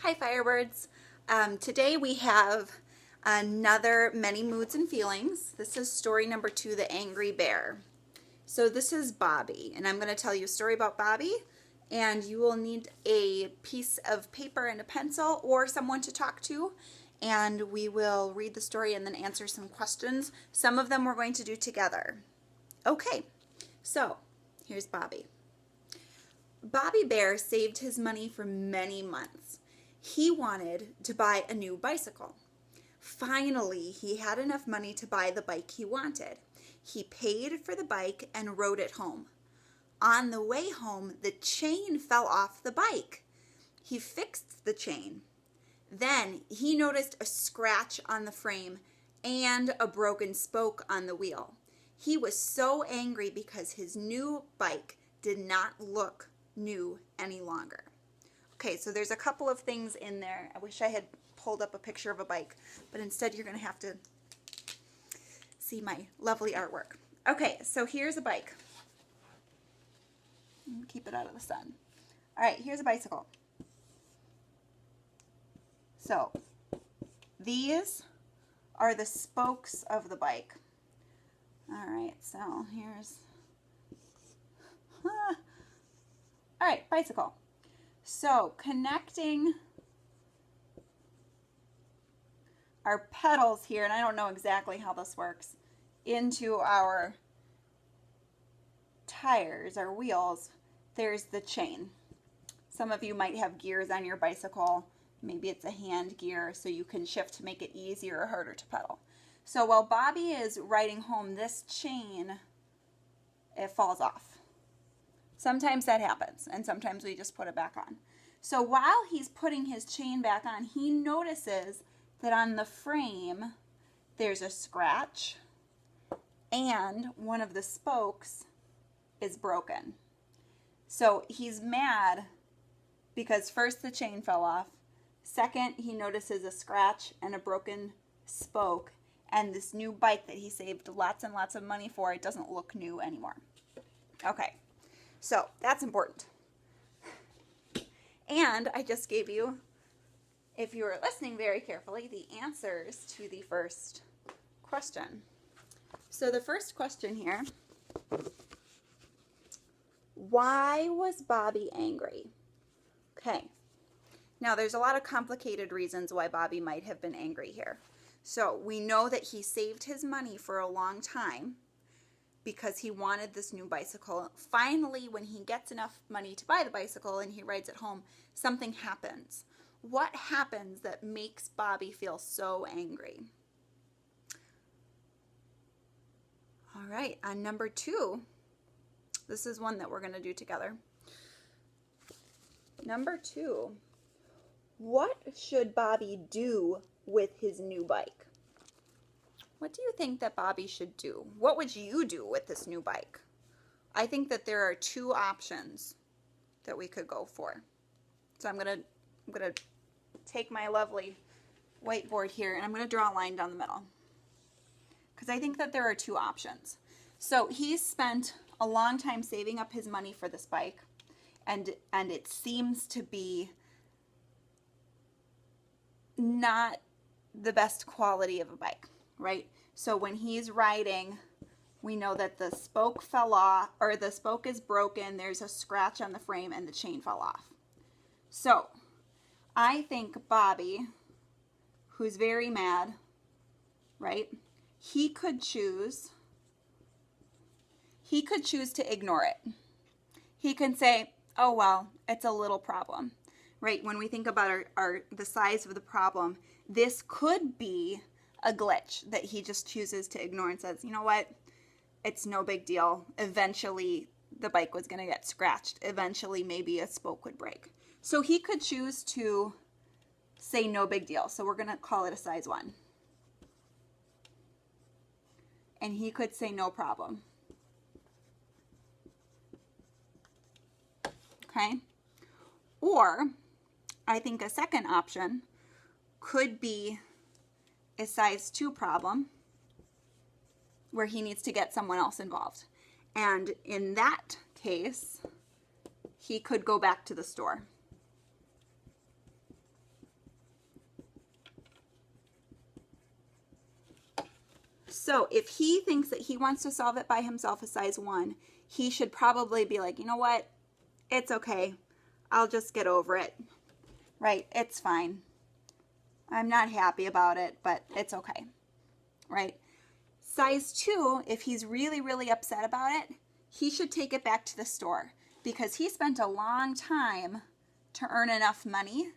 Hi Firebirds. Today we have another Many Moods and Feelings. This is story number 2, The Angry Bear. So this is Bobby, and I'm going to tell you a story about Bobby, and you will need a piece of paper and a pencil or someone to talk to, and we will read the story and then answer some questions. Some of them we're going to do together. Okay, so here's Bobby. Bobby Bear saved his money for many months. He wanted to buy a new bicycle. Finally, he had enough money to buy the bike he wanted. He paid for the bike and rode it home. On the way home, the chain fell off the bike. He fixed the chain. Then he noticed a scratch on the frame and a broken spoke on the wheel. He was so angry because his new bike did not look new any longer. Okay, so there's a couple of things in there. I wish I had pulled up a picture of a bike, but instead you're going to have to see my lovely artwork. Okay, so here's a bike. Keep it out of the sun. All right, here's a bicycle. So these are the spokes of the bike. All right, so here's... All right, bicycle. So connecting our pedals here, and I don't know exactly how this works, into our tires, our wheels, there's the chain. Some of you might have gears on your bicycle. Maybe it's a hand gear, so you can shift to make it easier or harder to pedal. So while Bobby is riding home, this chain, it falls off. Sometimes that happens, and sometimes we just put it back on. So while he's putting his chain back on, he notices that on the frame, there's a scratch, and one of the spokes is broken. So he's mad because first the chain fell off, second he notices a scratch and a broken spoke, and this new bike that he saved lots and lots of money for, it doesn't look new anymore. Okay. So that's important. And I just gave you, if you were listening very carefully, the answers to the first question. So the first question here, why was Bobby angry? Okay. Now there's a lot of complicated reasons why Bobby might have been angry here. So we know that he saved his money for a long time because he wanted this new bicycle. Finally, when he gets enough money to buy the bicycle and he rides it home, something happens. What happens that makes Bobby feel so angry? All right, on number 2, this is one that we're going to do together. Number 2, what should Bobby do with his new bike? What do you think that Bobby should do? What would you do with this new bike? I think that there are 2 options that we could go for. So I'm gonna take my lovely whiteboard here and I'm gonna draw a line down the middle, because I think that there are 2 options. So he's spent a long time saving up his money for this bike, and it seems to be not the best quality of a bike. Right? So when he's riding, we know that the spoke fell off, or the spoke is broken, there's a scratch on the frame, and the chain fell off. So I think Bobby, who's very mad, right? He could choose to ignore it. He can say, oh, well, it's a little problem, right? When we think about the size of the problem, this could be a glitch that he just chooses to ignore and says, you know what, it's no big deal. Eventually the bike was going to get scratched. Eventually maybe a spoke would break. So he could choose to say no big deal. So we're going to call it a size 1. And he could say no problem. Okay? Or I think a second option could be a size 2 problem where he needs to get someone else involved. And in that case, he could go back to the store. So if he thinks that he wants to solve it by himself, a size 1, he should probably be like, you know what? It's okay. I'll just get over it. Right? It's fine. I'm not happy about it, but it's okay. Right? Size 2, if he's really, really upset about it, he should take it back to the store because he spent a long time to earn enough money,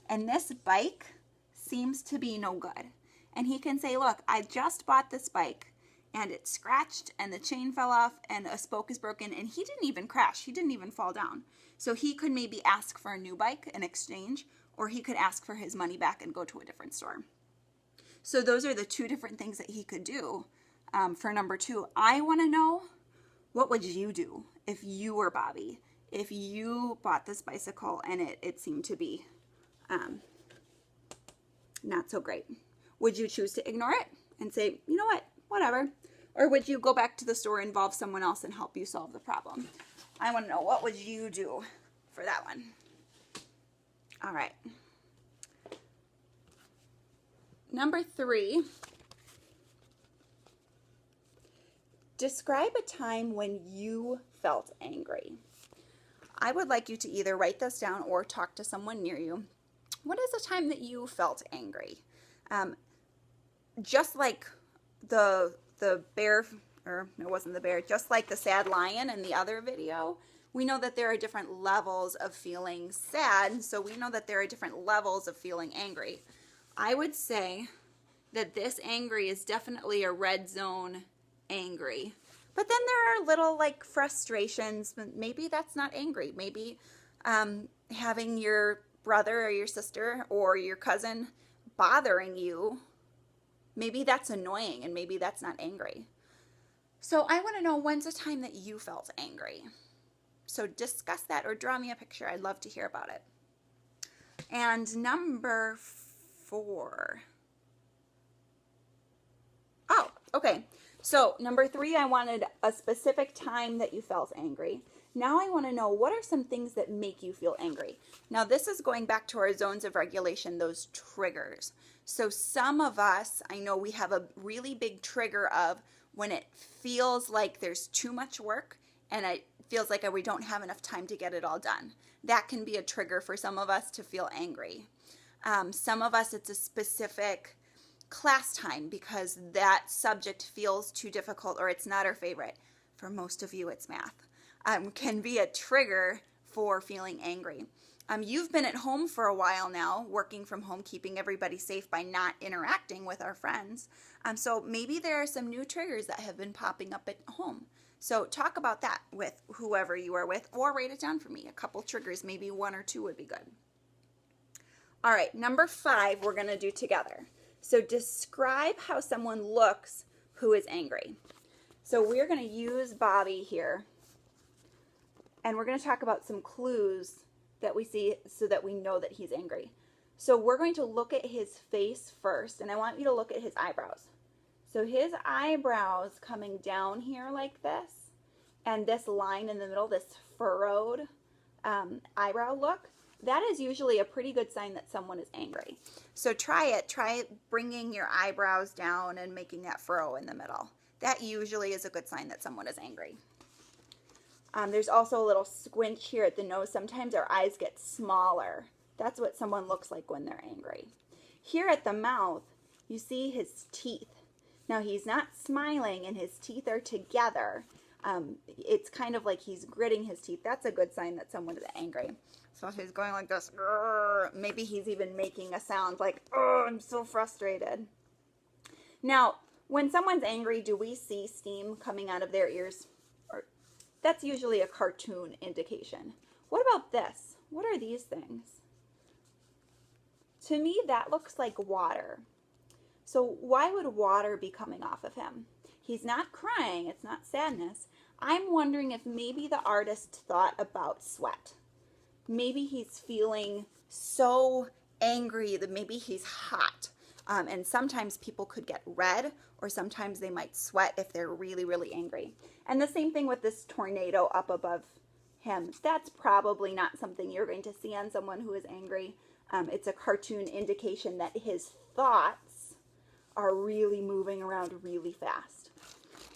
and this bike seems to be no good. And he can say, look, I just bought this bike and it's scratched and the chain fell off and a spoke is broken, and he didn't even crash. He didn't even fall down. So he could maybe ask for a new bike in exchange, or he could ask for his money back and go to a different store. So those are the 2 different things that he could do for number 2. I want to know, what would you do if you were Bobby? If you bought this bicycle and it seemed to be not so great. Would you choose to ignore it and say, you know what, whatever? Or would you go back to the store, involve someone else, and help you solve the problem? I want to know, what would you do for that one? All right. Number 3, describe a time when you felt angry. I would like you to either write this down or talk to someone near you. What is a time that you felt angry? Just like the bear, or it wasn't the bear, just like the sad lion in the other video, we know that there are different levels of feeling sad, so we know that there are different levels of feeling angry. I would say that this angry is definitely a red zone angry. But then there are little like frustrations. Maybe that's not angry. Maybe having your brother or your sister or your cousin bothering you, maybe that's annoying and maybe that's not angry. So I want to know, when's a time that you felt angry? So discuss that or draw me a picture. I'd love to hear about it. And number 4. Oh, okay. So number 3, I wanted a specific time that you felt angry. Now I want to know, what are some things that make you feel angry? Now this is going back to our zones of regulation, those triggers. So some of us, I know we have a really big trigger of when it feels like there's too much work and it feels like we don't have enough time to get it all done. That can be a trigger for some of us to feel angry. Some of us, it's a specific class time because that subject feels too difficult or it's not our favorite. For most of you, it's math. Can be a trigger for feeling angry. You've been at home for a while now, working from home, keeping everybody safe by not interacting with our friends. So maybe there are some new triggers that have been popping up at home. So talk about that with whoever you are with, or write it down for me. A couple triggers, maybe 1 or 2 would be good. All right, number 5 we're going to do together. So describe how someone looks who is angry. So we're going to use Bobby here, and we're going to talk about some clues that we see so that we know that he's angry. So we're going to look at his face first, and I want you to look at his eyebrows. So his eyebrows coming down here like this, and this line in the middle, this furrowed eyebrow look, that is usually a pretty good sign that someone is angry. So try it bringing your eyebrows down and making that furrow in the middle. That usually is a good sign that someone is angry. There's also a little squinch here at the nose. Sometimes our eyes get smaller. That's what someone looks like when they're angry. Here at the mouth, you see his teeth. Now he's not smiling and his teeth are together. It's kind of like he's gritting his teeth. That's a good sign that someone is angry. So he's going like this. Maybe he's even making a sound like, oh, I'm so frustrated. Now, when someone's angry, do we see steam coming out of their ears? That's usually a cartoon indication. What about this? What are these things? To me, that looks like water. So why would water be coming off of him? He's not crying. It's not sadness. I'm wondering if maybe the artist thought about sweat. Maybe he's feeling so angry that maybe he's hot. And sometimes people could get red, or sometimes they might sweat if they're really, really angry. And the same thing with this tornado up above him. That's probably not something you're going to see on someone who is angry. It's a cartoon indication that his thoughts are really moving around really fast.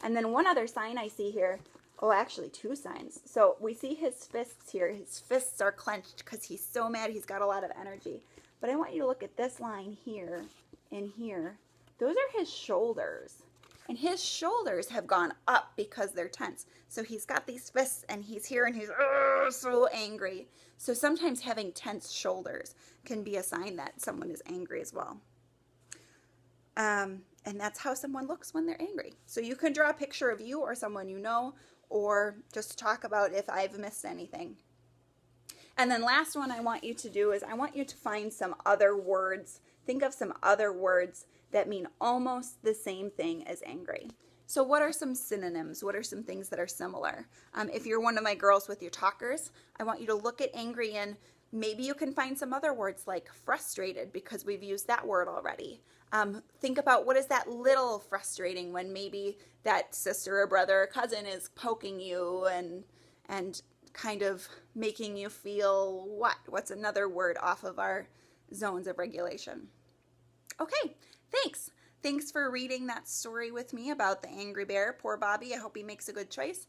And then one other sign I see here, oh, actually two signs. So we see his fists here. His fists are clenched because he's so mad. He's got a lot of energy. But I want you to look at this line here and here. Those are his shoulders. And his shoulders have gone up because they're tense. So he's got these fists and he's here and he's so angry. So sometimes having tense shoulders can be a sign that someone is angry as well. And that's how someone looks when they're angry. So you can draw a picture of you or someone you know, or just talk about if I've missed anything. And then last one I want you to do is I want you to find some other words. Think of some other words that mean almost the same thing as angry. So what are some synonyms? What are some things that are similar? If you're one of my girls with your talkers, I want you to look at angry and maybe you can find some other words like frustrated because we've used that word already. Think about what is that little frustrating when maybe that sister or brother or cousin is poking you and kind of making you feel what? What's another word off of our zones of regulation? Okay, thanks. Thanks for reading that story with me about the angry bear. Poor Bobby. I hope he makes a good choice.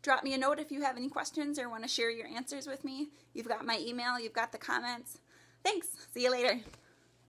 Drop me a note if you have any questions or want to share your answers with me. You've got my email. You've got the comments. Thanks. See you later.